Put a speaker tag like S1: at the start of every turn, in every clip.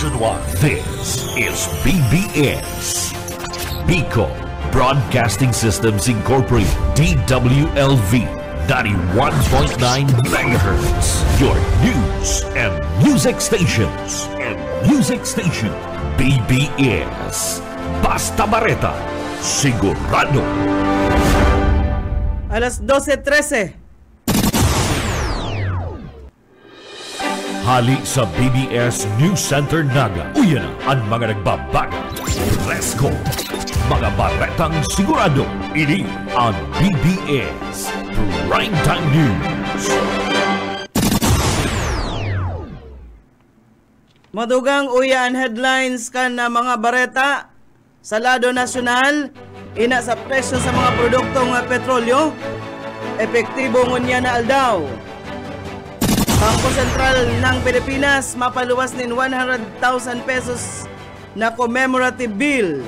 S1: nationwide. This is BBS. Bico Broadcasting Systems Incorporated. DWLV 91.9 MHz. Your news and music stations. BBS. Basta Bareta. Sigurado.
S2: Alas 12:13.
S1: Hali sa BBS News Center Naga. Uyan ang mga nagbabaga. Presko. Mga baretang sigurado. Ini ang BBS Primetime News.
S2: Madugang uyan headlines kan na mga bareta sa lado nasyonal. Ina sa presyo sa mga produktong petrolyo. Epektibo ngunya na aldaw. Bangko Sentral ng Pilipinas mapaluwas nin 100,000 pesos na commemorative bill.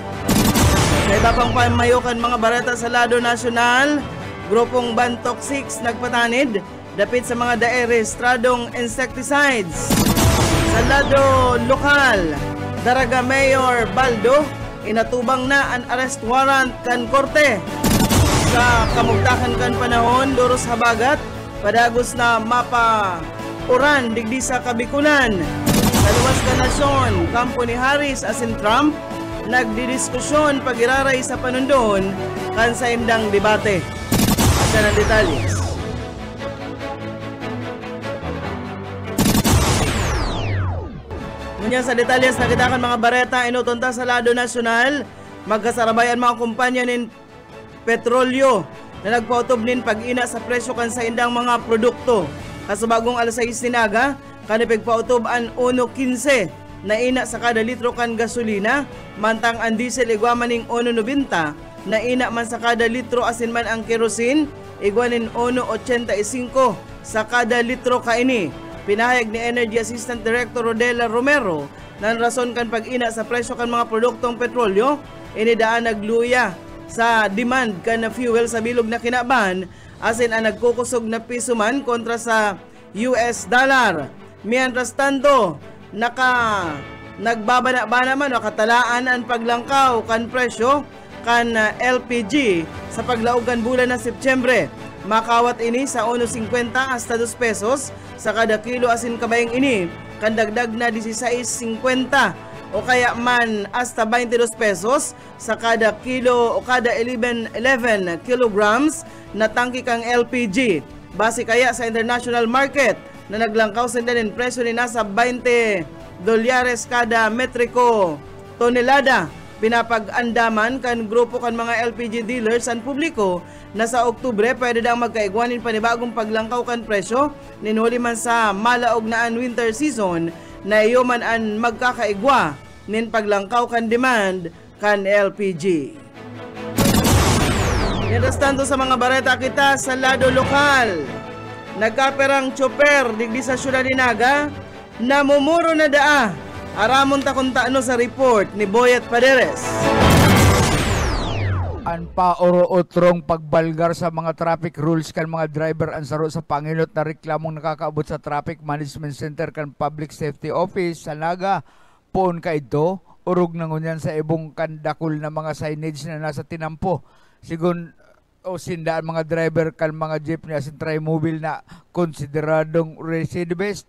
S2: Sa iba pang pamayokan mga bareta sa lado nasyonal, grupong Bantok 6 nagpatanid dapit sa mga daerestradong insecticides. Sa lado lokal, Daraga Mayor Baldo inatubang na ang arrest warrant kan korte. Sa kamugtakan kan panahon, duros habagat, padagos na mapa uran digdi sa Kabikulan. Sa luwas ka nasyon, kampo ni Harris asin Trump, nagdidiskusyon pag-iraray sa panundon kan sa imdang debate. At yan ang detalye. Ngunyan sa detalyes nakita kan mga bareta inutunta sa lado nasyonal, magkasarabayan mga kumpanya nin petrolyo na nagpautob nin pag-ina sa presyo kan sa indang mga produkto. Kasubagong alas 6 ninaga, kanipigpautob ang 1.15 na ina sa kada litro kan gasolina, mantang ang diesel igwa maning 1.90 na ina man sa kada litro asin man ang kerosene, igwa nin 1.85 sa kada litro kaini. Pinahayag ni Energy Assistant Director Rodela Romero na rason kan pag-ina sa presyo kan mga produktong petrolyo, inidaan nagluya sa demand kan na fuel sa bilog na kinaban, asin ang nagkukusog na piso man kontra sa US dollar. Mientras tanto, nagbabana-bana man o katalaan ang paglangkaw kan presyo kan LPG sa paglaugan bulan ng Setyembre. Makawat ini sa 1.50 hasta 2 pesos sa kada kilo asin kabayang ini kan dagdag na 16.50 o kaya man hasta 22 pesos sa kada kilo o kada 11 kilograms na tangki kang LPG. Base kaya sa international market na naglangkaw sa din presyo ni nasa $20 kada metriko tonelada. Pinapag-andaman kan grupo kan mga LPG dealers ang publiko na sa Oktubre pwede daw magkaigwanin panibagong paglangkaw kan presyo ninhuli man sa malaog na ang winter season na iyo man ang magkakaigwa nin paglangkaw kan demand kan LPG. Mientras tanto sa mga bareta kita sa lado lokal, nagkaperang tsoper digdi sa syudad ni Naga, namumuro na daa. Aramon ta kung taano sa report ni Boyet Paderes.
S3: An paoro-otrong pagbalgar sa mga traffic rules kan mga driver ang saro sa Pangilot na reklamong nakakaabot sa Traffic Management Center kan Public Safety Office sa Naga. Poon ka ito, urog na ngunyan sa ibong kandakol na mga signage na nasa tinampo. Sigun o sindaan mga driver kan mga jeepney asin tri-mobile na konsideradong recidivist.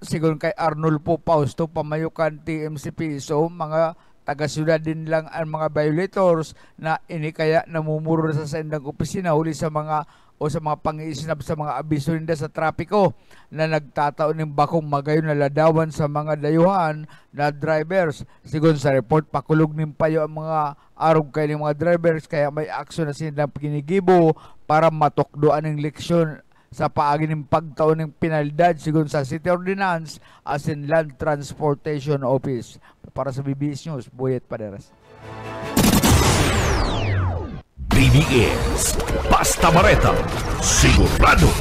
S3: Sigun kay Arnulfo Fausto pamayukan TMCP. So mga taga-syudad din lang ang mga violators na ini kaya namumuro sa sendang opisina huli sa mga o sa mga pangiisinab sa mga abiso nila sa trapiko na nagtataon ng bakong magayon na ladawan sa mga dayuhan na drivers. Sigun sa report, pakulog ng payo ang mga arog kay ng mga drivers kaya may aksyon na silang pinigibo para matukdoan ng leksyon sa paagi ng pagtaon ng penalidad sigun sa City Ordinance as in Land Transportation Office. Para sa BBS News, Boyet Paderas.
S1: BBS Basta Bareta, sigurado.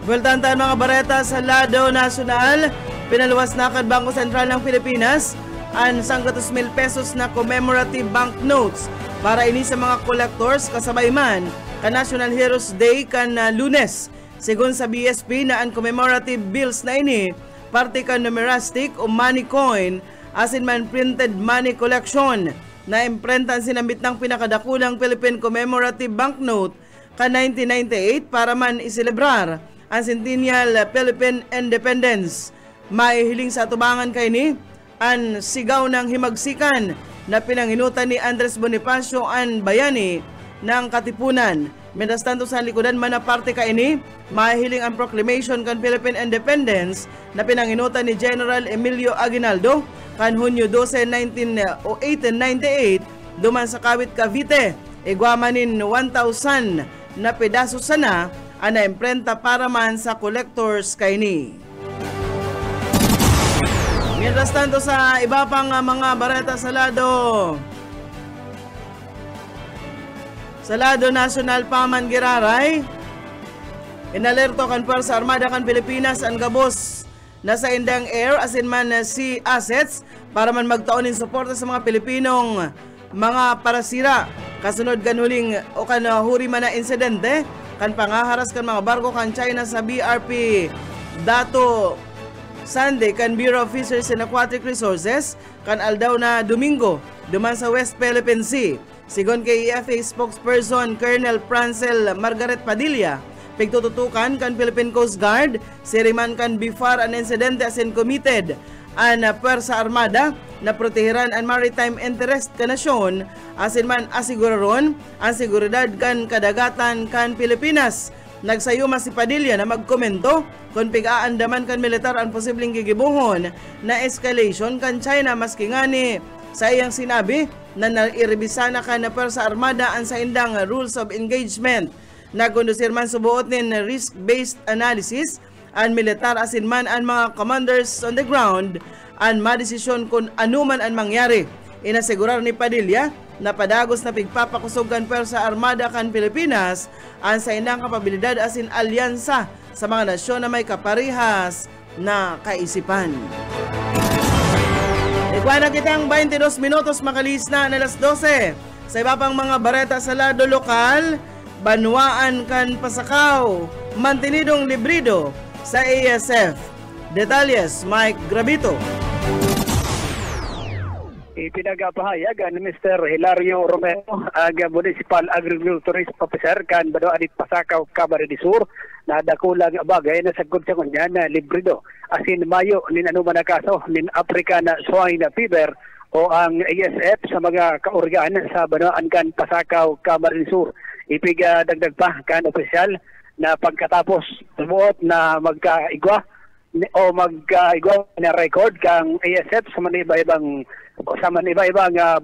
S2: Buweltantaan mga bareta sa lado nasyonal, pinaluwas na kan Bangko Sentral ng Pilipinas ang 100,000 pesos na commemorative banknotes para ini sa mga collectors kasabay man ka National Heroes Day kan Lunes. Sigun sa BSP na ang commemorative bills na ini parte ka numerastic o money coin asin man printed money collection na imprentan sinambit ng pinakadakulang Philippine commemorative banknote ka 1998 para man iselebrar ang Centennial Philippine Independence. Maihiling sa atubangan kay ni ang sigaw ng himagsikan na pinanginutan ni Andres Bonifacio ang bayani ng Katipunan. Mientras tanto sa likodan man na parte ka ini, mahihiling ang proclamation kan Philippine Independence na pinanginutan ni General Emilio Aguinaldo kan Hunyo 12, 1898 duman sa Kawit, Cavite. Igwamanin 1,000 na pedaso sana ang naimprenta para man sa collectors kay ni. Mientras tanto sa iba pang mga bareta sa lado nasyonal paman giraray, inalerto kan Puwersa Armada kan Pilipinas ang gabos na sa indang air asin man sea assets para man magtaonin suporta sa mga Pilipinong mga parasira kasunod kan huling o kan huri man na insidente kan pangaharas kan mga barko kan China sa BRP Dato Sunday kan Bureau of Fisheries and Aquatic Resources kan aldaw na Domingo duman sa West Philippine Sea. Sigon kay EFA spokesperson Colonel Francel Margaret Padilla, pigtututukan kan Philippine Coast Guard, siriman kan before an incident asin committed ang Puwersa Armada na proteheran ang maritime interest ka nasyon asin man asiguraron ang seguridad kan kadagatan kan Pilipinas. Nagsayuma si Padilla na magkomento kung pig-aandaman kan militar ang posibleng gigibuhon na escalation kan China maski nga ni sa iyang sinabi na nairebisa na kan na Puwersa Armada ang sa indang rules of engagement. Nagkondusir man subuot nin risk-based analysis ang militar asin man ang mga commanders on the ground ang madesisyon kung anuman ang mangyari. Inasigurar ni Padilla na padagos na pigpapakusog kan Puwersa Armada kan Pilipinas ang sa indang kapabilidad asin alyansa sa mga nasyon na may kaparihas na kaisipan. Ikuha na kitang 22 minutos makalis na alas 12. Sa iba pang mga bareta sa lado lokal, banwaan kan pasakaw, mantinidong librido sa ASF. Detalles, Mike Gravito.
S4: Ipinagapahayag ni Mr. Hilario Romero, ang Municipal Agriculturist Officer kan Banuanit Pasakaw, Camarines Sur, na dakulang bagay na sagod sa kanya na librido. Asin mayo nin anuman na kaso nin African Swine Fever o ang ASF sa mga kaorgaan sa Banuan kan Pasakaw, Camarines Sur. Dagdag pa kan opisyal na pagkatapos tumuot na magkaigwa na record kang ASF sa maniba-ibang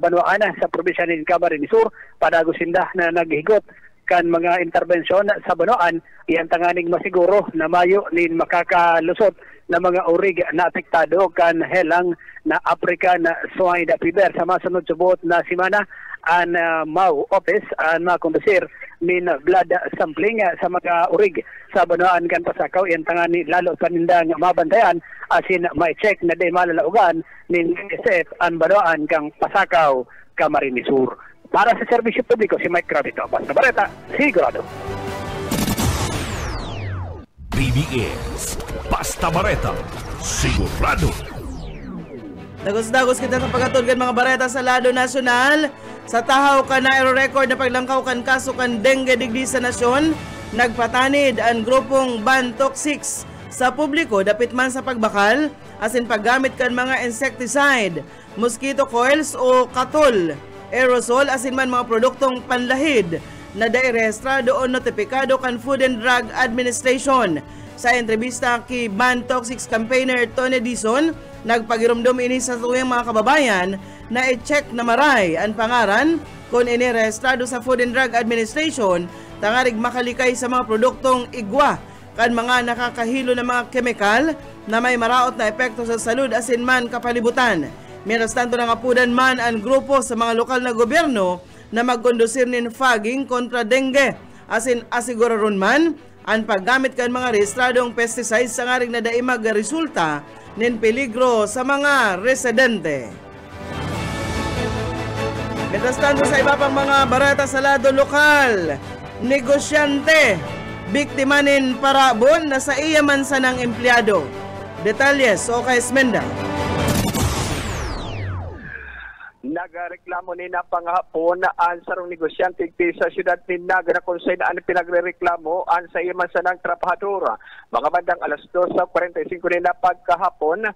S4: banwaan sa probinsya ng Camarines Sur padagusinda na naghigot kan mga interbensyon sa banwaan iyan tanganing masiguro na mayo nin makakalusot na mga urig na apektado kan helang na African Swine Fever. Sa masunod subot na simana ang MAU office ang makondusir min blood sampling sa mga urig sa banwaan kan Pasakaw iyan tangani lalo panindang mabantayan asin may check na day malalaugan nin SF ang banwaan kang Pasakaw, Camarines Sur. Para sa serbisyo publiko si Mike Gravito, Basta Bareta, sigurado.
S1: BBS Basta Bareta, sigurado.
S2: Dagos-dagos kita sa pagkatulgan mga bareta sa lado nasyonal. Sa tahaw ka na record na paglangkaw kan kaso kan dengue digdi sa nasyon, nagpatanid ang grupong Bantok 6 sa publiko dapit man sa pagbakal asin paggamit kan mga insecticide, mosquito coils o katol, aerosol asin man mga produktong panlahid na dairehistrado o notifikado kan Food and Drug Administration. Sa entrevista kay Bantok 6 campaigner Tony Dizon, nagpagirumdum ini sa tuyang mga kababayan na i-check na maray ang pangaran kung inirehistrado sa Food and Drug Administration tangarig makalikay sa mga produktong igwa kan mga nakakahilo na mga kemikal na may maraot na epekto sa salud asin man kapalibutan. Mientras tanto nangapudan man ang grupo sa mga lokal na gobyerno na magkondusir nin fogging kontra dengue asin asiguraron man ang paggamit kan mga rehistradong pesticides sa ngaring na daimag resulta nin peligro sa mga residente. Mientras tanto sa iba pang mga barata sa lado lokal, negosyante, biktima nin parabon na sa iyaman sa ng empleyado. Detalles o kay Esmenda.
S5: Nagareklamo ni na panghapon na ang sarong negosyante sa siyudad ni Naga na kung saan ang pinagrereklamo ang sa iman sa ng trabahador. Mga bandang alas 2:45 nila pagkahapon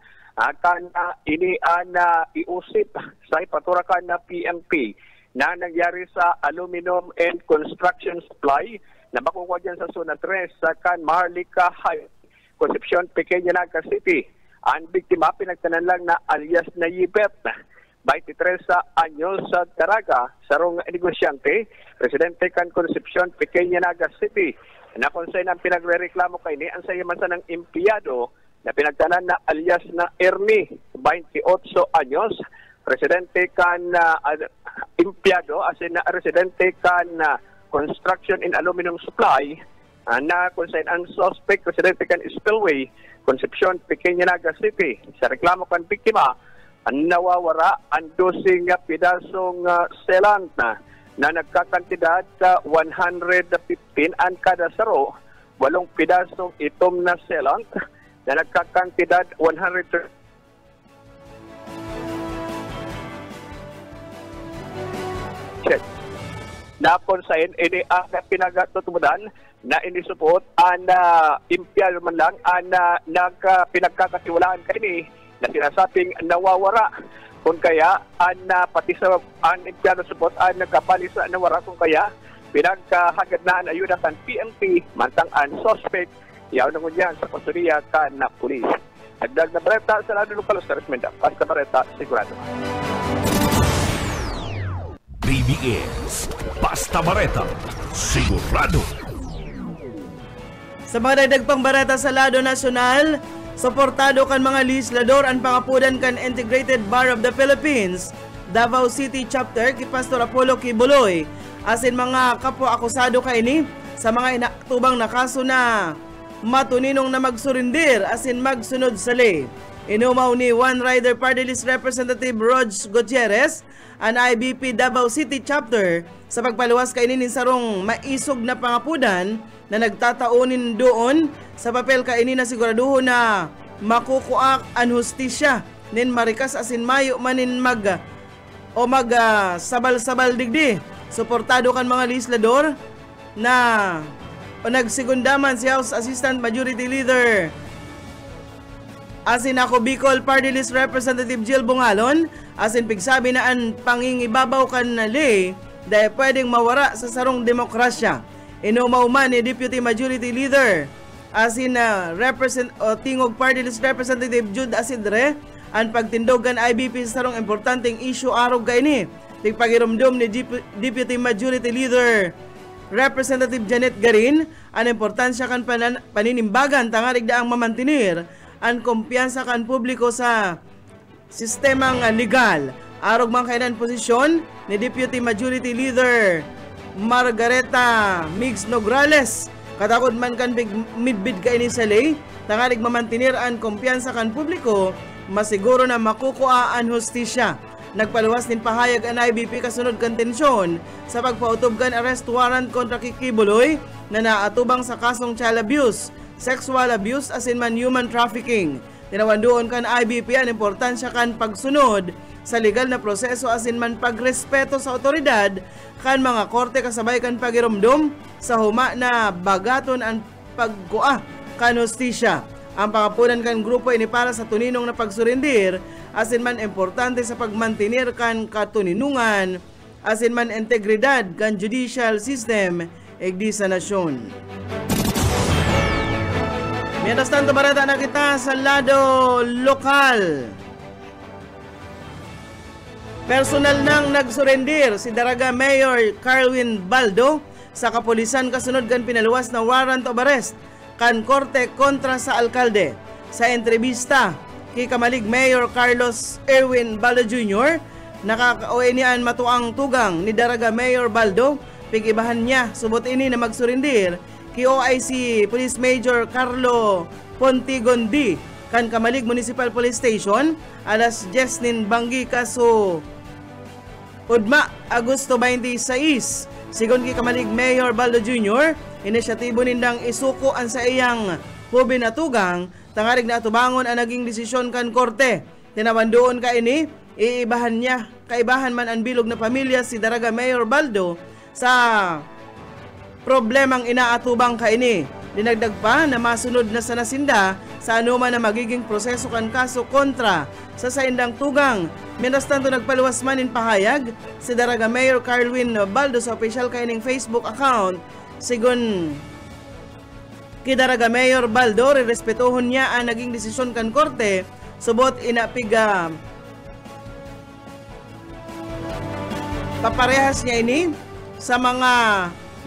S5: kan ini na iusip sa ipaturakan na PNP na nangyari sa Aluminum and Construction Supply na makukuha dyan sa Zona 3 sa kan Maharlika High, Concepcion, Pequeña Naga City. Ang biktima pinagtanan lang na alias na Yibet, 23 anyos sa Daraga, sarong negosyante, residente kan Concepcion, Pequeña Naga City. Na kung saan ang pinagre-reklamo kay ni ang sayamansa ng empleyado na pinagtanan na alias na Ernie, 28 anyos, residente kan empleyado, as in residente kan Construction in Aluminum Supply, na kung saan ang suspect, residente kan Spillway, Concepcion, Pequeña Naga City. Sa reklamo kan biktima, nawawara ang 12 pidasong selant na nagkakantidad sa 115 ang kada saro, 8 pidasong itom na selant na nagkakantidad 130. Check. Napon sa ini ang pinagtutumudan na inisupot ang impyal man lang ang pinagkakatiwalaan kay ni na sinasabing nawawara kung kaya pati sa ang empleyado support ang nagkapalis na nawara kung kaya pinagkahagad na ang ayuda kan PNP mantang ang suspect yaw na ngunyan sa kustodiya kan na pulis. Agdag na bareta sa lado lokal sa Resmenda. Basta bareta, sigurado.
S1: BBS Basta Bareta, sigurado.
S2: Sa mga dagdag pang bareta sa lado nasyonal, suportado kan mga legislador ang pangapudan kan Integrated Bar of the Philippines, Davao City Chapter kay Pastor Apollo Kibuloy, asin mga kapwa akusado kay ni sa mga inatubang na kaso na matuninong na magsurindir asin magsunod sa ley. Inumaw ni One Rider Party List Representative Rog Gutierrez ang IBP Davao City Chapter sa pagpaluwas kay ni sarong maisog na pangapudan na nagtataunin doon sa papel kaini na siguraduho na makukuak ang hustisya nin marikas asin mayo manin sabal-sabal digdi. Suportado kan mga legislador na nagsigundaman si House Assistant Majority Leader asin ako Bicol Party List Representative Jill Bungalon asin pigsabi na ang pangingibabaw kan na ley dahil pwedeng mawara sa sarong demokrasya. Inumaw man ni Deputy Majority Leader asin Tingog Party List Representative Jude Asidre ang pagtindogan IBP sa sarong importanteng issue araw kaini. Tigpagirumdum ni Deputy Majority Leader Representative Janet Garin ang importansya kan paninimbagan tangarig daang mamantinir ang kumpiyansa kan publiko sa sistemang legal. Arog man kainan posisyon ni Deputy Majority Leader Margareta Migs Nograles. Katakod man kan midbid kaini sa ley, tangarig mamantinir ang kumpiyansa kan publiko, masiguro na makukuha ang hustisya. Nagpaluwas din pahayag ang IBP kasunod kan tensyon sa pagpautob kan arrest warrant kontra Kibuloy na naatubang sa kasong child abuse, sexual abuse asin man human trafficking. Tinawandoon kan IBP ang importansya kan pagsunod sa legal na proseso asin man pagrespeto sa otoridad kan mga korte kasabay kan pagirumdum sa huma na bagaton ang pagkuha kan hustisya. Ang pangapunan kan grupo ini para sa tuninong na pagsurindir asin man importante sa pagmantinir kan katuninungan asin man integridad kan judicial system igdi sa nasyon. Mientras tanto, barata na kita sa lado lokal. Personal nang nagsurendir si Daraga Mayor Carwin Baldo sa kapulisan kasunod kan pinaluwas na warrant of arrest kan korte kontra sa alkalde. Sa entrevista kay kamalig Mayor Carlos Erwin Baldo Jr., nakaka-uwi niyan matuang tugang ni Daraga Mayor Baldo, pigibahan niya subot ini na magsurendir OIC Police Major Carlo Pontigondi kan Kamalig Municipal Police Station alas 10 nin banggi kaso Udma Agosto 26. Sigon kay Kamalig Mayor Baldo Jr., inisyatibo nindang isuko ang sa iyang hubin na tugang Tangarig na atubangon ang naging desisyon kan korte. Tinawandoon ka ini, kaibahan man ang bilog na pamilya si Daraga Mayor Baldo sa problemang inaatubang ka ini. Dinagdag pa na masunod na sa nasinda sa anuman na magiging proseso kan kaso kontra sa saindang tugang. Mientras tanto nagpaluwas man in pahayag si Daraga Mayor Carlwin Baldo sa official kaining Facebook account. Sigun kay Daraga Mayor Baldo, respetuhon niya ang naging desisyon kan korte, subot inapiga paparehas niya ini sa mga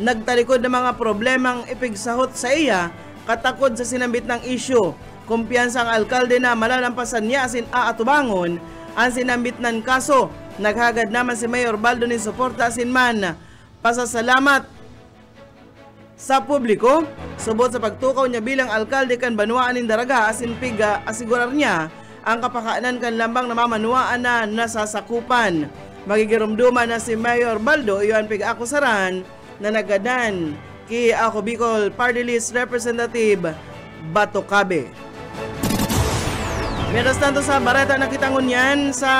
S2: nagtalikod ng mga problemang ipigsahot sa iya, katakod sa sinambit ng isyu. Kumpiyansa ang alkalde na malalampasan niya asin aatubangon ang sinambit ng kaso. Naghagad naman si Mayor Baldo ni suporta asin man pasasalamat sa publiko, subot sa pagtukaw niya bilang alkalde kan Banwaan ng Daraga asin piga asigurar niya ang kapakaanan kan lambang na mamanuaan na nasasakupan. Magigirumduman na si Mayor Baldo iyon pig-akusaran na nagadan kay Ako Bicol Party List Representative Bato Cabe. Mientras tanto sa bareta nakitangon yan sa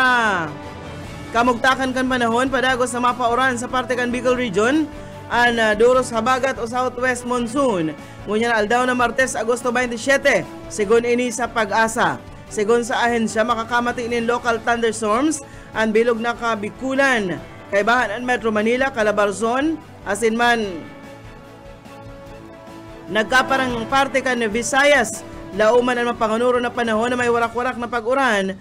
S2: kamugtakan kan panahon padagos sa mapauran sa parte kan Bicol Region ang duros habagat o southwest monsoon. Ngunyan aldaw na Martes, Agosto 27, sigon ini sa Pag-asa. Sigon sa ahensya, makakamati inin local thunderstorms ang bilog na kabikulan. Kaibahan ang Metro Manila, Calabarzon, asin man nagkaparang parte kan Visayas, lauman ang mapanganuro na panahon na may warak-warak na pag-uran,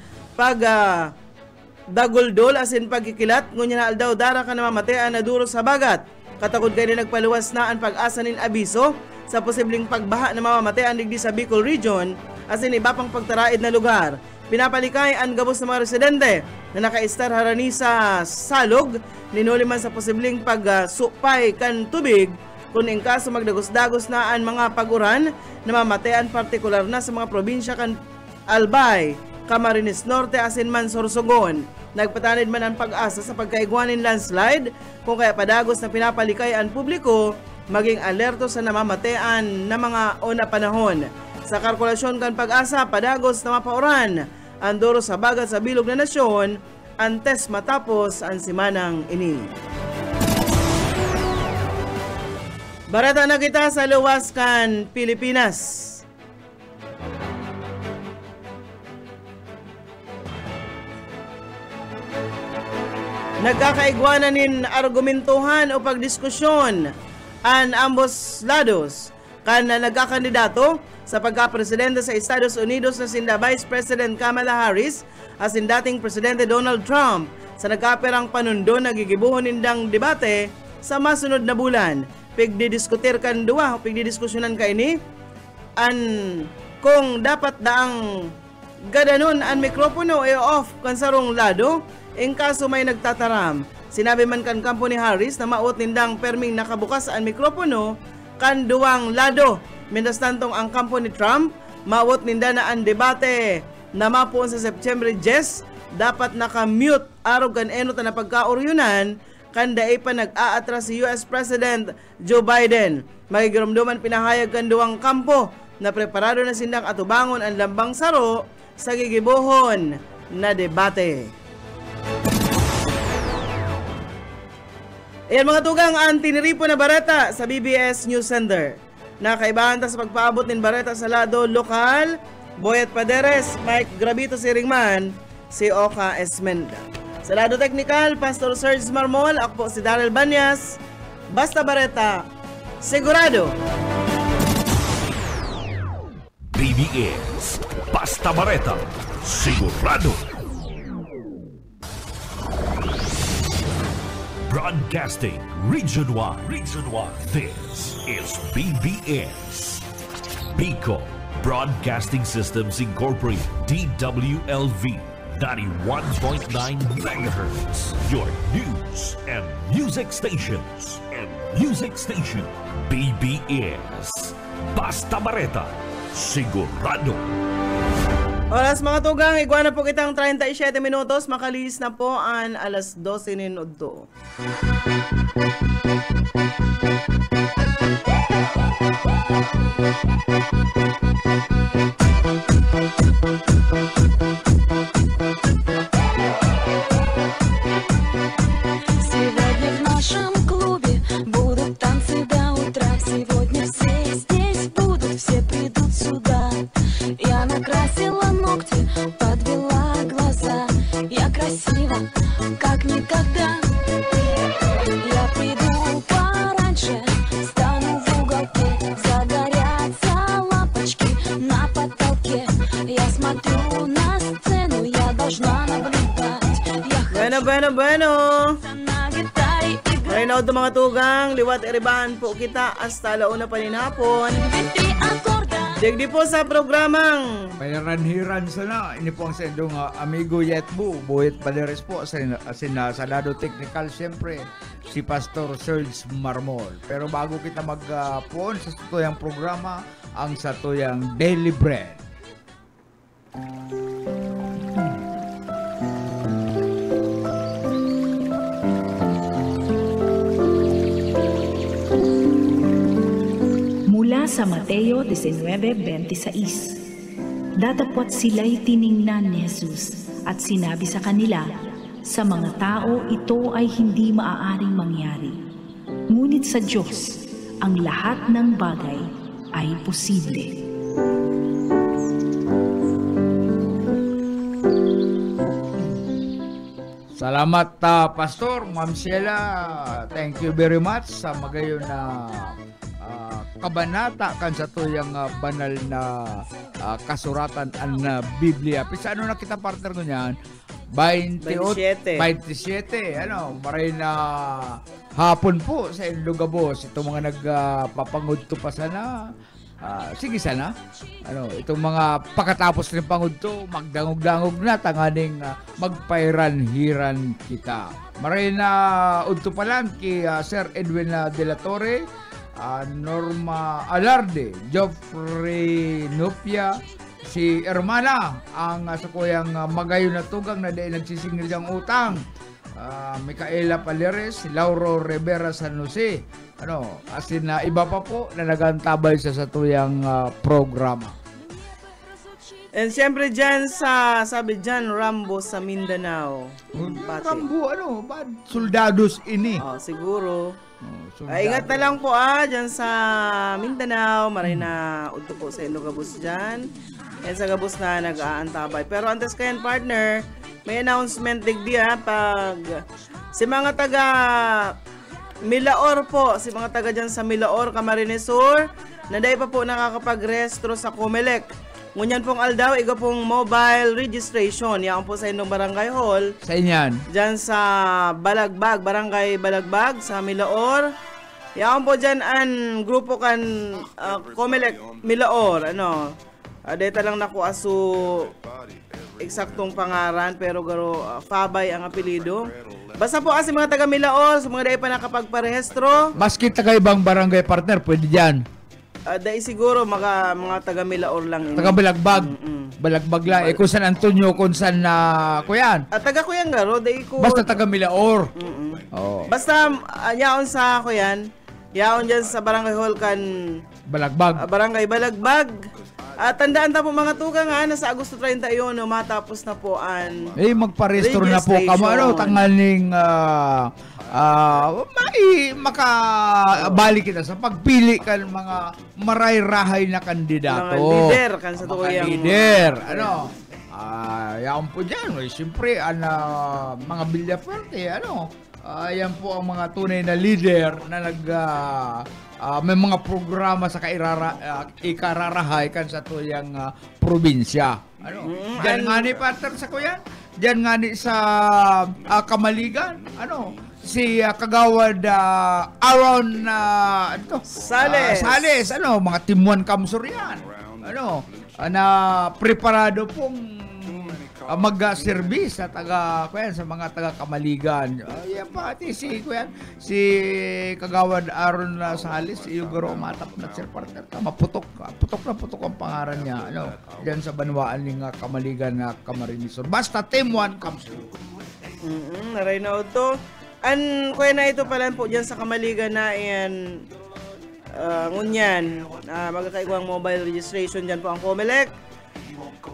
S2: daguldol asin pagkikilat, ngunyan na aldaw dara ka na mamatean na duros habagat. Katakod kayo na nagpaluwas na ang pag-asa nin abiso sa posibleng pagbaha na mamamatean digdi sa Bicol Region asin iba pang pagtaraid na lugar. Pinapalikay ang gabos ng mga residente na nakaistar harani sa salog, linuli man sa posibleng pagsupay kan tubig kung in kaso magdagos-dagos na ang mga pag-uran na mamatean partikular na sa mga probinsya kan Albay, Camarines Norte asin man Sorsogon. Nagpatanid man ang Pag-asa sa pagkaigwanin landslide kung kaya padagos na pinapalikay ang publiko maging alerto sa namamatean na mga ona panahon. Sa kalkulasyon kan Pag-asa, padagos na mapauran ang duros habagat sa bilog na nasyon antes matapos ang simanang ini. Barata na kita sa luwas kan Pilipinas. Nagkakaigwananin argumentuhan o pagdiskusyon ang ambos lados kan nagkakandidato sa pagka-presidente sa Estados Unidos na sinda Vice President Kamala Harris asin dating Presidente Donald Trump sa nagkaperang panundo nagigibuhon nindang debate sa masunod na bulan. Pigdidiskutir kan duwa o pigdidiskusyonan ka ini an kung dapat daang gadanon ang mikropono off kan sarong lado in kaso may nagtataram. Sinabi man kan kampo ni Harris na maot nindang perming nakabukas ang mikropono kan duwang lado. Mientras tantong ang kampo ni Trump, maot ninda na ang debate na mapuon sa September 10, dapat nakamute araw kan enot na pagkauryunan kan daay pa nag-aatras si US President Joe Biden. Magigirumduman pinahayag kan duwang kampo na preparado na sindang atubangon ang lambang saro sa gigibuhon na debate. Ayan mga tugang, ang tiniripo na bareta sa BBS News Center. Nakaibahan ta sa pagpaabot ng bareta sa lado lokal, Boyet Paderes, Mike Gravito Siringman, si Oka Esmenda. Sa lado teknikal, Pastor Serge Marmol, ako po si Daryl Banyas. Basta bareta, sigurado!
S1: BBS, Basta Bareta, sigurado! Broadcasting Region 1. This is BBS. Bicol Broadcasting Systems Incorporated. DWLV 91.9 MHz. Your news and music stations. BBS. Basta Bareta. Sigurado.
S2: Oras mga tugang, igwa na po kitang 37 minutos, makalis na po ang alas 12 minuto.
S6: Я красива, как никогда. Я приду пораньше, стану в уголке. Загорятся лампочки на потолке. Я смотрю на сцену, я должна наблюдать. Я
S2: Bueno.
S6: на гитаре играть.
S2: Reynaud mga tugang, liwat iriban po kita hasta alauna paninapon.
S6: Три аккорда.
S2: Digdi po sa programang
S3: Payaranhiran sana. Ini po ang sendong amigo Yetbu. Buhit Paleres po. Sa lado technical, siyempre, si Pastor Serge Marmol. Pero bago kita mag-puon sa satuyang programa, ang satuyang Daily Bread.
S7: Mula sa Mateo 19:26, datapwat sila'y tiningnan ni Jesus at sinabi sa kanila, sa mga tao ito ay hindi maaaring mangyari. Ngunit sa Diyos, ang lahat ng bagay ay posible.
S3: Salamat, Pastor, Ma'am Sheila. Thank you very much sa magayon na kabanata kan sa tuyang banal na kasuratan ang Biblia. Pisa ano na kita partner ko niyan? 27. Ano, maray na hapon po sa Ilugabos. Itong mga nagpapangudto pa sana. Sige sana. Ano, itong mga pagkatapos ng pangudto, magdangog-dangog na tanganing magpairan-hiran kita. Maray na udto pa lang kay Sir Edwin De La Torre, Norma Alarde, Joffrey Nupia, si Hermana, ang sa kuyang magayon na tugang na dahil nagsisingil diyang utang, Micaela Paleres, si Lauro Rivera San Jose, ano, asin na iba pa po na nagantabay sa tuyang programa.
S2: And siyempre dyan sa, sabi dyan, Rambo sa Mindanao.
S3: Rambo, ano, ba? Soldados ini.
S2: Siguro. Ingat na lang po dyan sa Mindanao. Maray na udto po sa Ilocos dyan. Yan sa gabos na nag-aantabay. Pero antes kayan partner, may announcement digdi pag si mga taga Milaor po, si mga taga dyan sa Milaor, Camarines Sur, na dahil pa po nakakapag-restro sa Comelec. Ngunyan pong aldaw, iga pong mobile registration. Yan po sa inyong barangay hall.
S3: Sa inyan?
S2: Diyan sa Balagbag, barangay Balagbag, sa Milaor. Yan po dyan ang grupo kan Comelec Milaor. Ano, deta lang naku aso eksaktong pangaran, pero garo Fabay ang apelido. Basta po kasi mga taga Milaor, sa mga dahil pa nakapagparehistro.
S3: Maski taga ibang barangay partner, pwede dyan.
S2: Dahil siguro mga taga Milaor lang.
S3: Taga Balagbag. Balagbag lang. Kung San Antonio, kung San Kuyan.
S2: Taga Kuyan nga, dahil ko.
S3: Basta taga Milaor.
S2: Oh. Basta yaon sa Kuyan, yaon dyan sa barangay hall kan
S3: Balagbag.
S2: Barangay Balagbag. Tandaan ta po mga tugang nasa Agosto 31 matapos na po ang
S3: magparehistro na po kamo ano tangaling makabalik kita sa pagpili kan mga maray-rahay na kandidato.
S2: Mga leader kan sa tuyang
S3: leader. Ano? Yan po dyan. Siyempre, mga Villafuerte, ano? Yan po ang mga tunay na leader na may mga programa sa ikararahay kan sa tuyang probinsya. Ano? Diyan nga ni partner sa kuyan. Diyan nga ni sa Kamaligan. Ano? Si Kagawad Aaron Sales. Ano? Mga Timuan Kamsur yan. Ano? Na preparado pong mag-service sa sa mga taga Kamaligan. Yan pati si Kagawad Aaron Sales, yung garo matap na sir partner. Putok ang pangaran niya. Ano? Diyan sa banwaan ng Kamaligan na Camarines Sur. Basta Team 1 comes through.
S2: Naray na ito. Kuya na ito pala po dyan sa Kamaligan na yan. Ngunyan. Magkakaigwang mobile registration dyan po ang Comelec.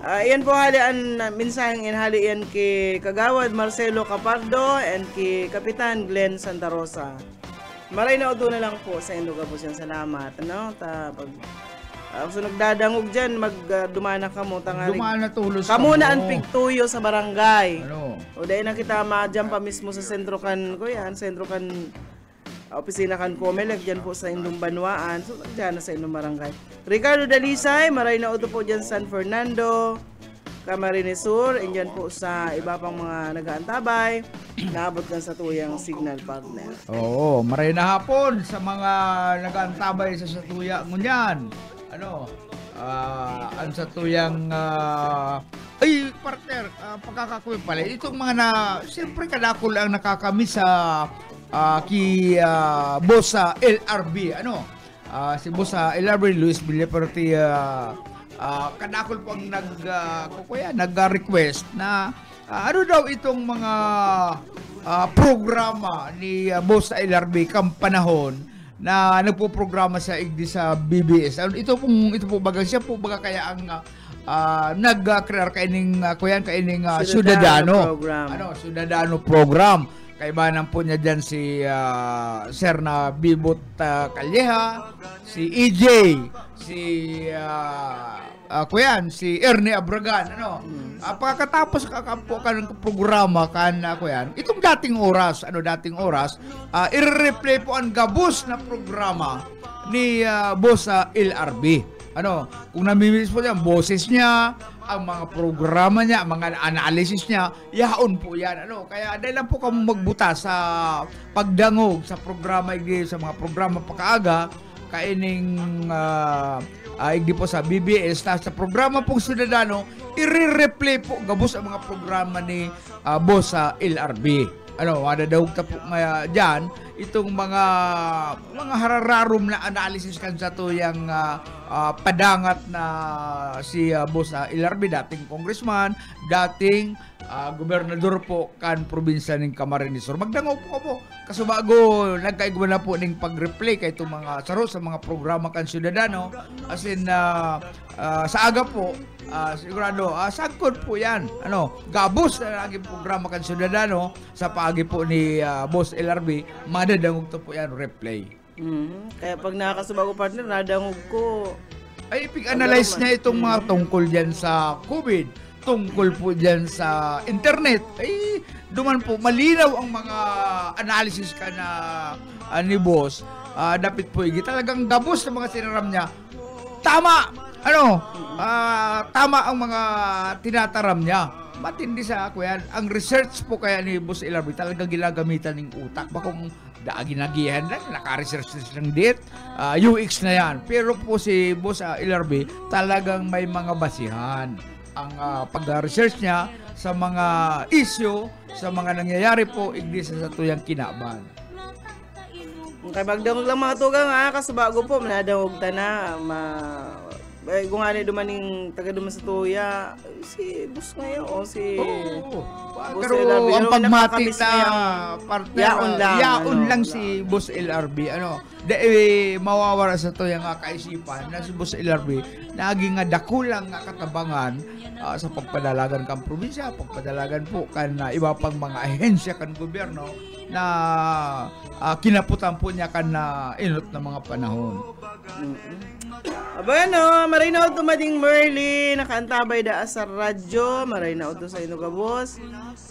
S2: Iyan po halian minsaheng inhali yan kay Kagawad Marcelo Capardo and kay Kapitan Glenn Santa Rosa. Maray na udo na lang po sa Ilocos yan. Salamat. Ano? So nagdadangog dyan, dumana ka mo.
S3: Dumaan na tulos
S2: Kamo na
S3: mo.
S2: ang pigtuyo sa barangay.
S3: Ano?
S2: O dahil na kita madyan pa mismo sa sentro kan, sentro kan, opisina kan Comelec, dyan po sa Indong Banwaan. So dyan na sa Indong Barangay. Ricardo Dalisay, maray na uto po dyan sa San Fernando, Camarines Sur, and dyan po sa iba pang mga nag-aantabay. Naabot kan sa tuyang signal partner.
S3: Oo, maray na hapon sa mga nag-aantabay sa satuya ngunyan. Ano? Ang satuyang ay partner, pagkakakuwi pala. Itong mga na siyempre kadakol ang nakakamiss sa boss sa LRB. Ano? Si boss sa LRB, Luis Villaperti, kadakol po ang nag-request na ano daw itong mga programa ni boss sa LRB kampanahon na nagpo-programa sa IGD sa BBS. Ito po baga siya po baga kaya ang nag-create kaining kaining Ciudadano
S2: program.
S3: Ciudadano program. Kaibanan po niya diyan si Sir na Bibot Calleja, si EJ, si Ernie Abragan, pagkatapos kakampo ka ng programa itong dating oras, i-replay po ang gabos na programa ni boss sa LRB. Kung namimiss po yan, boses niya, ang mga programa niya, mga analysis niya, yaon po yan. Kaya dahil lang po kami magbuta sa pagdangog sa programa, sa mga programa pakaaga, kaining igdi po sa BBS, sa programa pong Ciudadano, i-replay po gabos ang mga programa ni boss sa LRB. Madadawag ta po dyan, itong mga harararom na analysis kan sa tuyang padangat na si boss sa LRB, dating congressman, dating gobernador po kan probinsya ng Camarines Sur. Magdangaw po po kasubago nagkaigwa na po ning pag-replay kay itong mga saro sa mga programa kan Ciudadano, as in sa aga po sigurado sagkod po yan gabos na naging programa kan Ciudadano sa paagi po ni boss LRB, madadangog to po yan replay.
S2: Kaya pag nakakasubago partner, nadangog ko.
S3: Ay ipig-analyze niya itong mga tungkol dyan sa COVID, tungkol po dyan sa internet. Ay duman po malinaw ang mga analysis ka na ni boss. Dapat po talagang gabos sa mga sinaram niya. Tama! Tama ang mga tinataram niya. Matindi sa ako yan. Ang research po kaya ni boss LRB talagang ginagamitan ng utak. Baka kung ginagihan lang, naka-research ng date, UX na yan. Pero po si boss LRB talagang may mga basihan ang pag-research niya sa mga issue, sa mga nangyayari po igdi sa tuyang kinaban.
S2: Kay magdangog lang mga tugang kasubago po manadawog ta na kung ano dumaning taga duman sa tuya si boss ngayon o si boss
S3: pero
S2: LRB.
S3: ang pagmati ta partner yaon lang si boss LRB mawawara sa tuyang kaisipan na si boss LRB naging dakulang katabangan sa pagpadalagan kan probinsya, pagpadalagan po kan iba pang mga ahensya kan gobyerno na kinaputan po niya kan inot na mga panahon.
S2: Bueno, marinaw tumading Merly, nakaantabay da sa radyo, marinaw to sa Inugabos,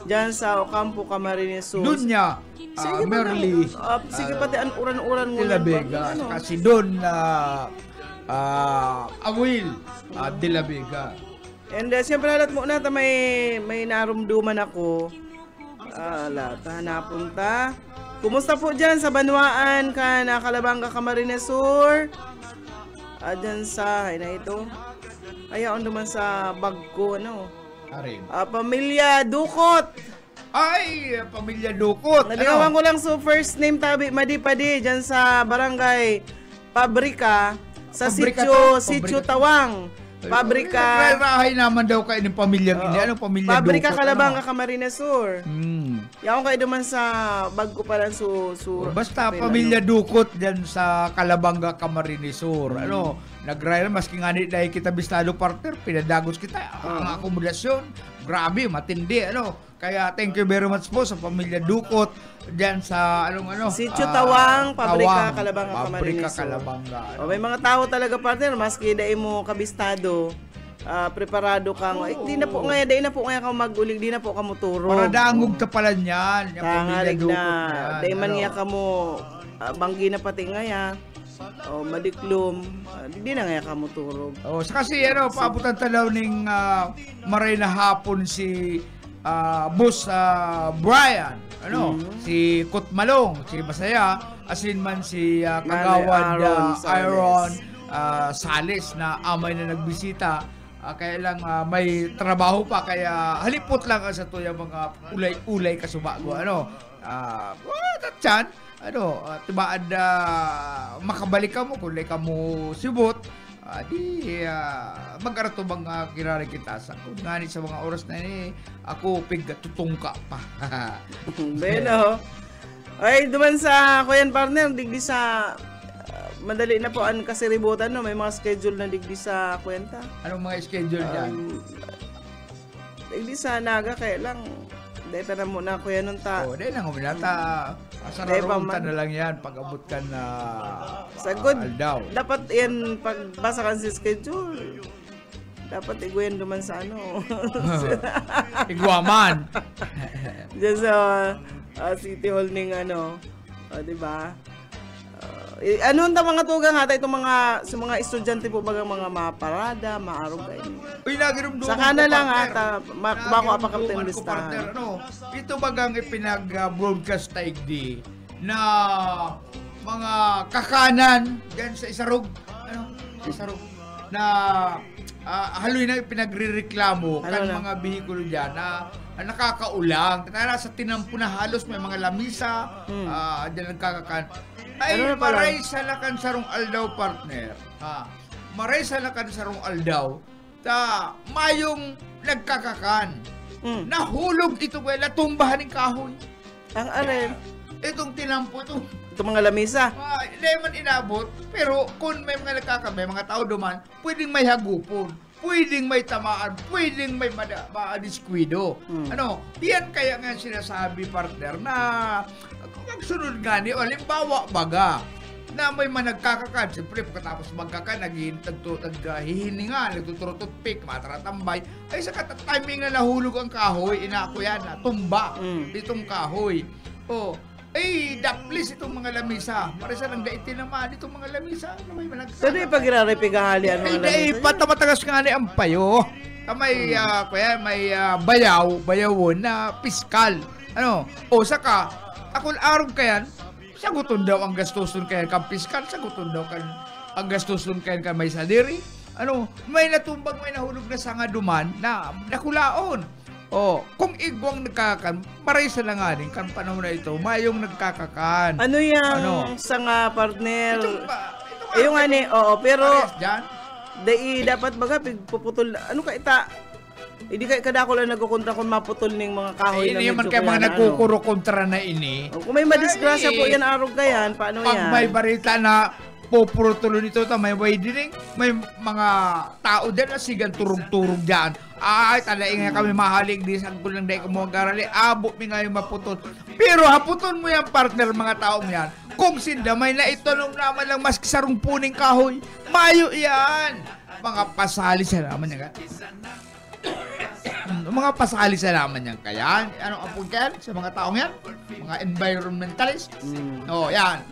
S2: dyan sa Ocampo, Camarines Sur.
S3: Doon niya, Merly,
S2: sige pati ang uran-uran mo.
S3: De La Vega, kasi doon Awil, De La Vega.
S2: And siyempre lahat mo na may narumduman ako. Napunta. Kumusta po dyan sa Banwaan ka na Calabanga, Camarines Sur? Dyan sa, na ito. Ayaw naman sa Bagko, Pamilya Dukot.
S3: Ay, Pamilya Dukot.
S2: Naligawan ko lang so first name tabi, Madipadi, dyan sa Barangay Pabrika, sa Sitio Tawang. Pabrika.
S3: Rahay naman daw kayo ng pamilyang ini. Anong pamilya
S2: Pabrika
S3: Dukot?
S2: Calabanga, Camarines Sur. Yaw kayo naman sa Bagko pa lang
S3: basta pamilya Dukot dyan sa Calabanga, Camarines Sur. Nagrayan maski nga dahil kita bistado partner, pinadagos kita ang akomodasyon, grabe, matindi, Kaya thank you very much po sa pamilya Dukot diyan sa
S2: Sitio Tawang, Pabrika, Calabanga,
S3: Pabrika,
S2: Camarines Sur.
S3: Calabanga.
S2: May mga tao talaga, partner, maski dai mo kabistado, preparado ka. Di na po nga ka magulig, di na po ka muturo.
S3: Para dangog ta pala niyan, yung pamilya
S2: Tangalig
S3: Dukot
S2: na.
S3: niyan.
S2: Dai man nga ka mo banggi na pati ngaya. Madiklom, di na nga ka mo turog.
S3: So kasi paabutan talaw ning maray na hapon si Boss Brian, si Kutmalong, si Masaya, asin man si Kagawad Iron Salis na amay na nagbisita. Kaya lang may trabaho pa, kaya halipot lang sa tuya mga ulay-ulay kasubago. Tatyan, tibaan makabalik ka mo, kulay ka mo sibot, mag-arato bang kirari kita sa kung ngani sa mga oras na ini, ako tutungka pa.
S2: Bueno. Ay, duman sa Kuyan Partner, digdi sa madali na po ang kasiributan, may mga schedule na digdi sa kwenta.
S3: Anong mga schedule dyan?
S2: Digdi sa Naga, kaya lang dahil na muna Kuya nun ta.
S3: Dahil lang uminata. Asararunta na lang yan pag-abot ka na
S2: Sagod.
S3: Aldaw.
S2: Dapat yan, pagbasa ka sa schedule, dapat iguyan duman sa
S3: Iguaman.
S2: Diyan sa City Hall ning diba? Ano ang mga tugang hata itong sa mga estudyante po bagang mga maparada, maarog kayo.
S3: Uy, nagirumduman
S2: sa kana lang
S3: partner.
S2: bako apa kapten listahan.
S3: Ito bagang ipinag-broadcast taigdi na mga kakanan diyan sa Isarog, Isarog na haloy na pinagrereklamo kan mga behikulo diyan na nakakaulang. Tara sa tinampo na halos may mga lamisa, diyan nagkakakan. Ay, maray sa lakan sarong aldaw, partner. Maray sa lakan sarong aldaw. Mayong nagkakakan. Nahulog ito, wala tumbahan ng kahoy.
S2: Ang aren.
S3: Itong tinampo ito.
S2: Itong mga lamisa.
S3: Hindi man inabot, pero kung may mga nagkakamay, mga tao duman, pwedeng may hagupon, pwedeng may tamaan, pwedeng may ma-diskwido. Diyan kaya nga sinasabi, partner, na magsunod nga ni, halimbawa baga, na may managkakakan, siyempre pagkatapos magkakan, naghihininga, nagtuturotutpik, mataratambay, ay sa timing na nahulog ang kahoy, inako yan, tumba itong kahoy. Ay, daplis itong mga lamisa. Marisa ng daiti naman itong mga lamisa na may managkakakan.
S2: Saan yung pag-iraripigahali ang mga lamisa?
S3: Ay, patamatagas nga ni ang payo. May, may bayawon na piskal. Saka, akong araw kayan, saguton daw ang gastuson kayan kang piskal, saguton daw ang gastuson kayan may salary. May natumbag, may nahulog na sanga duman na nakulaon. Kung igwang nagkakakan, marisa na nga rin, kan panahon na ito, mayong nagkakakan.
S2: Ano yung sanga, partner? Yung pero dapat baga, puputol, hindi kayo kadako lang nagkukontra kung maputol ng mga kahoy na medyo
S3: man kayo mga nagkukuro kontra na ini.
S2: Kung may madisgrasya po yan, arog kayan, paano yan?
S3: Pag may barita na pupurutulo nito, may widening, may mga tao dyan na sigang turog-turog dyan. Ay, talaing nga kami mahalig, di saan ko lang dahil kamo garali, abot mi nga yung maputol. Pero haputon mo yan, partner, mga taong yan. Kung sindamay na itanong naman lang maski sarong puning kahoy, mayo yan. Mga pasali sa naman yan. Mga pasali sa naman yan. Kaya, ano ang punta sa mga taong yan? Mga environmentalist. Yan.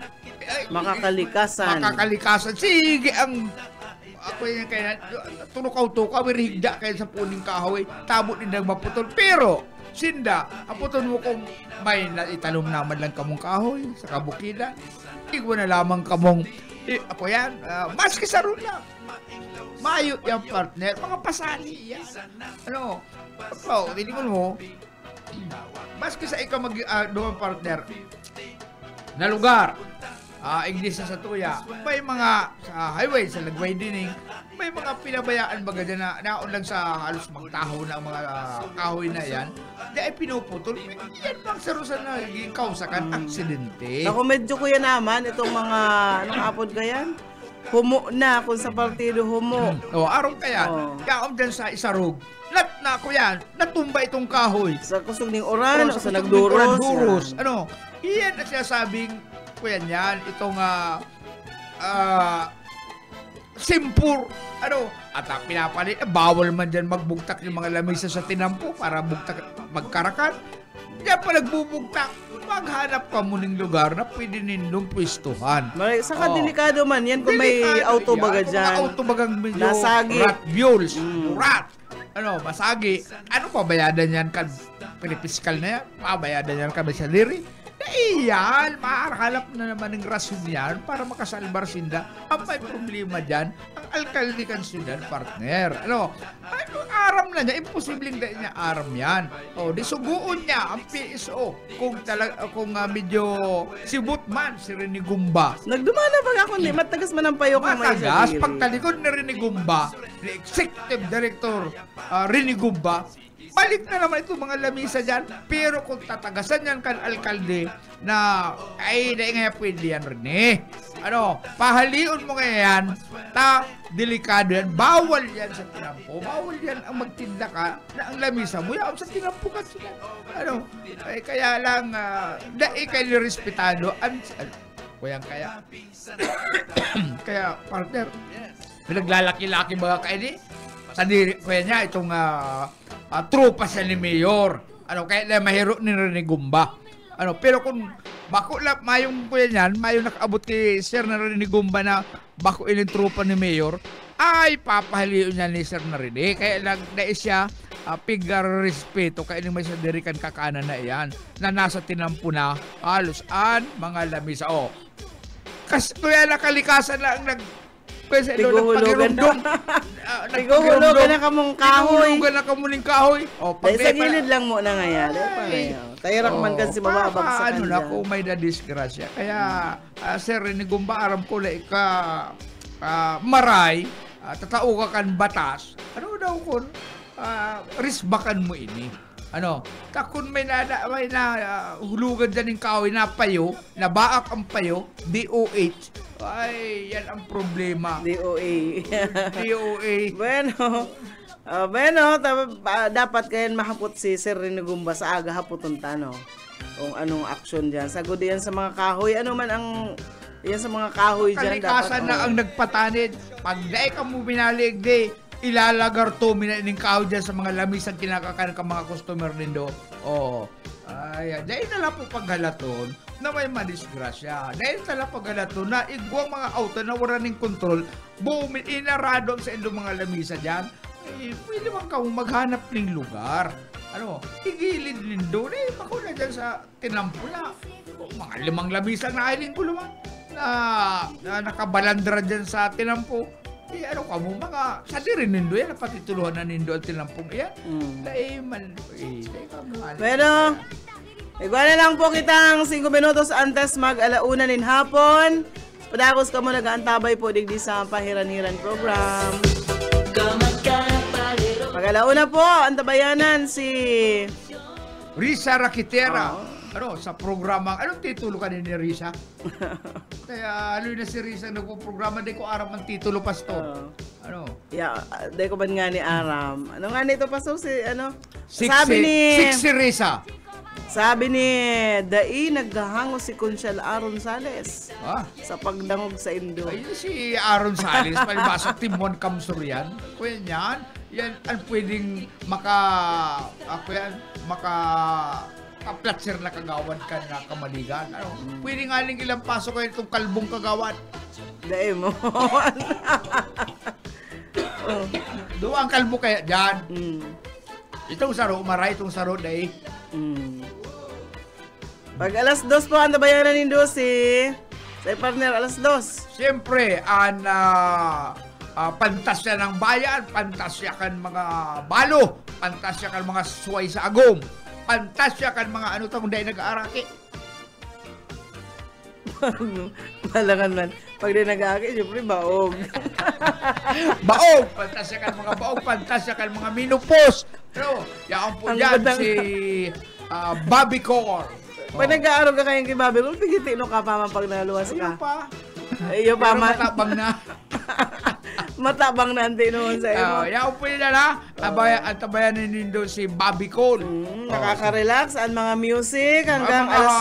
S2: Makakalikasan.
S3: Sige, ako yung kaya, tunukaw-tukaw, wirihigda kayo sa puning kahoy, tabot din maputol. Pero, sinda, aputon mo kung may italong naman lang kamong kahoy sa kabukidan. Hindi ko na lamang kamong, ako yan, maski sa rula. Mayo yung partner, mga pasali yan. Hindi mo, maski sa ikaw doon partner, na lugar, Iglesia sa Tuya, may mga sa highway, sa Lagway Dining, may mga pinabayaan baga dyan na naon lang sa halos magtaho na mga kahoy na yan, di ay pinuputol. Yan bang sarusan na kausakan aksidente.
S2: Ako medyo kuya naman, itong mga, anong apod ka yan? humo na kung sa partido humo.
S3: Aron kaya, yaon dyan sa isarog. Na ako yan, natumba itong kahoy.
S2: Sa kusog ng oran,
S3: Sa
S2: sa
S3: kusog ng
S2: nagduros.
S3: duros. Iyan ang sinasabing, kuya yan, itong simpur. At pinapalit, bawal man dyan magbugtak yung mga lamisa sa tinampo para magkarakan. Diyan pa nagbubugtak. Maghanap ka mo ng lugar na pwede nindong pwestuhan.
S2: Saka delikado man yan kung may auto baga dyan.
S3: Kung auto bagang medyo
S2: Nasagi.
S3: rat mules, rat. Masagi. Ano pabayadan yan kan pinipiskal na yan? Pabayadan yan kami sa liri? Iyan, maharap na naman ng rason yan para makasalbar sinda. Ang may problema dyan, ang alkalde kan syudad, partner. Aram na niya, imposibleng dahil niya aram yan. Di suguon niya ang PSO kung medyo sibut man si Rene Gumba.
S2: Nagdumana ba ako, matagas man ang payo kung may
S3: Matagas,
S2: sadiri.
S3: pagtalikod ni Rene Gumba, ni Executive Director Rene Gumba, balik na naman itong mga lamisa dyan. Pero kung tatagasan yan kan alkalde na ay na nga pwede yan Rene. Pahalion mo ngayon delikado yan. Bawal yan sa tinampo. Bawal yan ang magtinda ka na ang lamisa mo yan sa tinampo ka sila. Kaya lang kayo nirespetado kaya partner pinaglalaki-laki mga kaini sa diri kaya niya itong tropa siya ni Mayor. Kaya na mahiro ni Rene Gumba. Pero kung bako lang mayong kuya niyan, mayong nakaabot kay Sir na Rene Gumba na bako ining tropa ni Mayor, ay papahaliyon niya ni Sir na Rene. Kaya lang dahil siya pigar respeto kaya may sa dirikan kakana na iyan na nasa tinampo na halos mga lamisa. Kasi kuya nakalikasan lang
S2: Tiguhulugan na kamong kahoy.
S3: Tiguhulugan na kamong kahoy.
S2: Dahil sa gilid lang mo na ngayon. Tayirak man kasi mababagsakan dyan.
S3: Kung may na-disgrasya. Kaya, Sir Rene Gumba, aram ko lang maray, tatao ka kan batas. Daw kung risbakan mo ini. Kakun may hulugan dyan ng kahoy na payo, na baak ang payo, DOH, ay, yan ang problema.
S2: DOA.
S3: DOA.
S2: Dapat kayan mahapot si Sir Rene Gumba sa aga hapoton tano. Kung anong action dyan. Sagod yan sa mga kahoy. Ano man ang yan sa mga kahoy dyan.
S3: Kalikasan na ang nagpatanid. Pag dahi ka mo binalig, ilalagar to minaning kahoy dyan sa mga lamisang kinakakan ka mga customer nindo. Ayan. Dahil na lang po paghalaton na may madisgrasya. Dahil tala paghalaton na igwang mga auto na wala ng control, inarado sa inyong mga lamisa dyan, pwede man ka maghanap ng lugar. Igilid lindo na bako na dyan sa tinampo na. Mga 5 lamisa na ailing ko naman na nakabalandra dyan sa tinampo. Mga sa dirin nindo yan, napatituluhan na nindo ang tinampong yan.
S2: Pero, iguana lang po kitang 5 minutos antes mag-alauna nin hapon. Padagos ka mo nag-aantabay po digdi sa Pahiran-Hiran program. Mag-alauna po, ang tabayanan si
S3: Risa Rakitera. Sa programang, anong titulo ka ni Risa? Kaya na si Risa nagpo-programa, di ko aram ang titulo, Pastor.
S2: Di ko ba nga ni aram? Ano nga nito, Pastor?
S3: Sabi Risa.
S2: Sabi ni Dai, naghahango si Conchal Aaron Sales sa pagdangog sa Indo.
S3: Ay, si Aaron Sales, palibasa Timon Kamsurian. Kuya niyan, yan ang pwedeng kaplatser na kagawad ka na kamaligan. Pwede nga ling ilang pasok kayo itong kalbong kagawad.
S2: Dai mo.
S3: Doon ang kalbo kaya dyan. Itong saro, maray itong saro dahil.
S2: Pag alas 2 po, ang tabayanan ni Dosi. Sa partner, alas 2.
S3: Siyempre, pantasya ng bayan, pantasya kan mga balo, pantasya kan mga suway sa agom, pantasya kan mga tong dahil nag-aaraki.
S2: Malangan man. Pag di nag-aaraki, siyempre baog.
S3: Baog! Pantasya kan mga baog, pantasya kan mga minupos. Pero, yaon po dyan si Bobby Core.
S2: Pag nag-aarog ka kayong kay Bobby Core, pigitino ka pa man pag naluwas ka.
S3: Iyo pa.
S2: Iyo pa man.
S3: Pero matabang na.
S2: Matabang nanti noon sa imo.
S3: Yaw po yun na. Tabayan nindo si Bobby Cole.
S2: Nakaka-relax ang mga music hanggang alas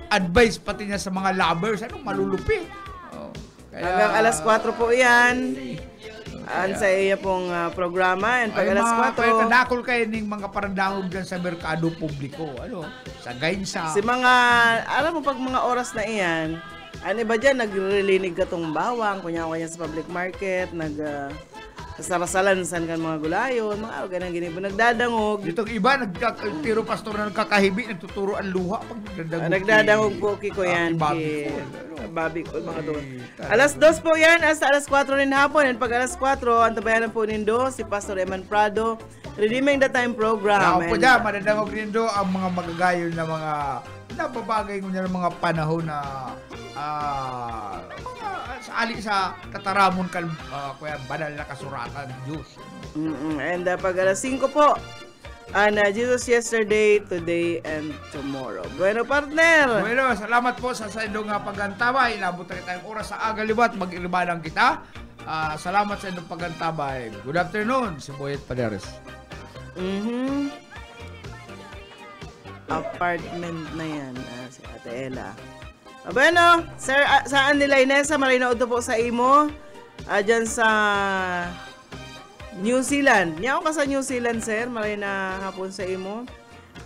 S2: 4.
S3: Advice pati niya sa mga lovers. Anong malulupi?
S2: Hanggang alas 4 po yan. Sa iya pong programa. And pag alas 4.
S3: Kaya kadakol kayo ng mga parandahog dyan sa merkado publiko. Sa gainsa.
S2: Si mga, alam mo pag mga oras na iyan, ano ba dyan, nagrilinig ka tong bawang, kunya-kunya sa public market, sarasalansan kan mga gulayon, mga ganang ginibon, nagdadangog.
S3: Ditong iba, tiro pastor na nagkakahibi, nagtuturo ang luha pag nagdadangog.
S2: Nagdadangog po kiko yan. Bobby Cole, mga doon. Alas 2 po yan, hasta alas 4 rin hapon. And pag alas 4, ang tabayanan po nindo, si Pastor Eman Prado, Redeeming the Time Program.
S3: Ako po dyan, madadangog nindo ang mga magagayon na mga napabagay ko niya ng mga panahon na mga sa tataramon kuya banal na kasuratan ng Diyos.
S2: And pag alas 5 po, Jesus yesterday, today, and tomorrow. Bueno, partner!
S3: Bueno, salamat po sa inyong pagantabay. Inabot na tayong oras sa agalibat. Mag-ilibanan kita. Salamat sa inyong pagantabay. Good afternoon, si Boyet Paderes.
S2: Apartment na yan, si Ate Ella. Bueno, sir, saan nila Inesa? Maray na po sa imo. Dyan sa New Zealand. Niyaw ka sa New Zealand, sir. Maray na hapon sa imo.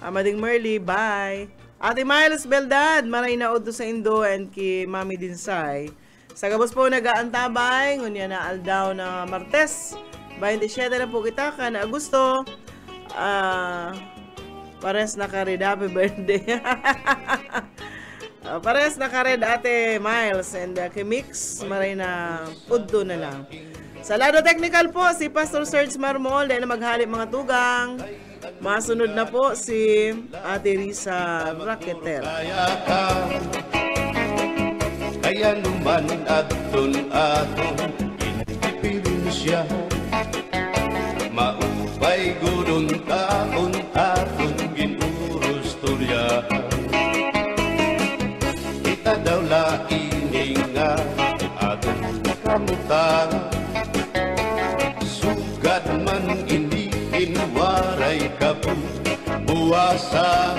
S2: Mading Merly, bye. Ate Miles Beldad, maray na sa Indo and ki Mami Dinsay. Sa gabos po nag-aantabay, ngunya na aldaw na Martes. 27 na po kita, kana Agosto. Pares na ka-red, happy birthday. Pares na ka-red, Ate Miles and Kimix, maray na udto na lang. Sa lado technical po, si Pastor Serge Marmol, dahil na maghalip mga tugang. Masunod na po si Ate Risa Raqueter.
S8: Kaya luman aton indiferensya, maupay gudon taon aton ginurus turya. Kita daw laining nga aton kamutan, sugat man ini inwaray kapu buwasa.